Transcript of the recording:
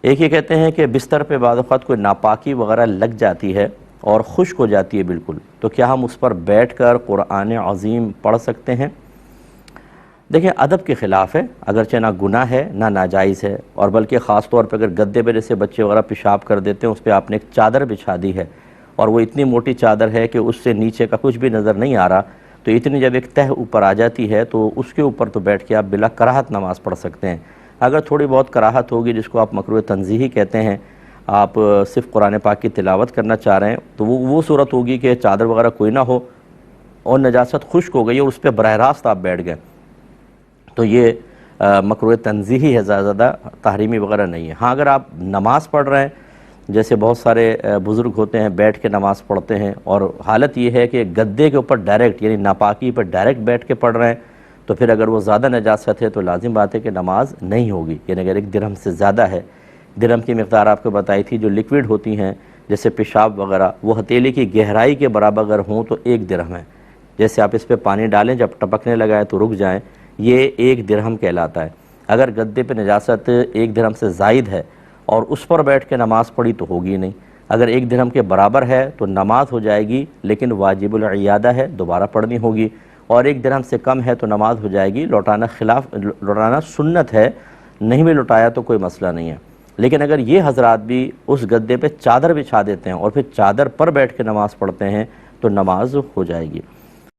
ایک یہ کہتے ہیں کہ بستر پہ بعض اوقات کوئی ناپاکی وغیرہ لگ جاتی ہے اور خشک ہو جاتی ہے بالکل، تو کیا ہم اس پر بیٹھ کر قرآن عظیم پڑھ سکتے ہیں؟ دیکھیں، ادب کے خلاف ہے، اگرچہ نہ گناہ ہے نہ ناجائز ہے، اور بلکہ خاص طور پہ اگر گدے پہ جیسے بچے وغیرہ پیشاب کر دیتے ہیں، اس پہ آپ نے ایک چادر بچھا دی ہے اور وہ اتنی موٹی چادر ہے کہ اس سے نیچے کا کچھ بھی نظر نہیں آ رہا، تو اتنی جب ایک تہہ اوپر آ جاتی ہے تو اس کے اوپر تو بیٹھ کے آپ بلا کراہت نماز پڑھ سکتے ہیں۔ اگر تھوڑی بہت کراہت ہوگی، جس کو آپ مکروہ تنزیہی کہتے ہیں، آپ صرف قرآن پاک کی تلاوت کرنا چاہ رہے ہیں، تو وہ صورت ہوگی کہ چادر وغیرہ کوئی نہ ہو اور نجاست خشک ہو گئی اور اس پہ براہ راست آپ بیٹھ گئے، تو یہ مکروہ تنزیہی ہے، زیادہ تحریمی وغیرہ نہیں ہے۔ ہاں، اگر آپ نماز پڑھ رہے ہیں، جیسے بہت سارے بزرگ ہوتے ہیں بیٹھ کے نماز پڑھتے ہیں، اور حالت یہ ہے کہ گدے کے اوپر ڈائریکٹ یعنی ناپاکی پر ڈائریکٹ بیٹھ کے پڑھ رہے ہیں، تو پھر اگر وہ زیادہ نجاست ہے تو لازم بات ہے کہ نماز نہیں ہوگی، یعنی اگر 1 درہم سے زیادہ ہے۔ درہم کی مقدار آپ کو بتائی تھی، جو لیکوڈ ہوتی ہیں جیسے پیشاب وغیرہ، وہ ہتھیلی کی گہرائی کے برابر اگر ہوں تو 1 درہم ہے۔ جیسے آپ اس پہ پانی ڈالیں، جب ٹپکنے لگائے تو رک جائیں، یہ 1 درہم کہلاتا ہے۔ اگر گدے پہ نجاست 1 درہم سے زائد ہے اور اس پر بیٹھ کے نماز پڑھی تو ہوگی نہیں۔ اگر 1 درہم کے برابر ہے تو نماز ہو جائے گی، لیکن واجب العیادہ ہے، دوبارہ پڑھنی ہوگی، اور 1 درہم سے کم ہے تو نماز ہو جائے گی، لوٹانا سنت ہے، نہیں بھی لوٹایا تو کوئی مسئلہ نہیں ہے۔ لیکن اگر یہ حضرات بھی اس گدے پہ چادر بچھا دیتے ہیں اور پھر چادر پر بیٹھ کے نماز پڑھتے ہیں تو نماز ہو جائے گی۔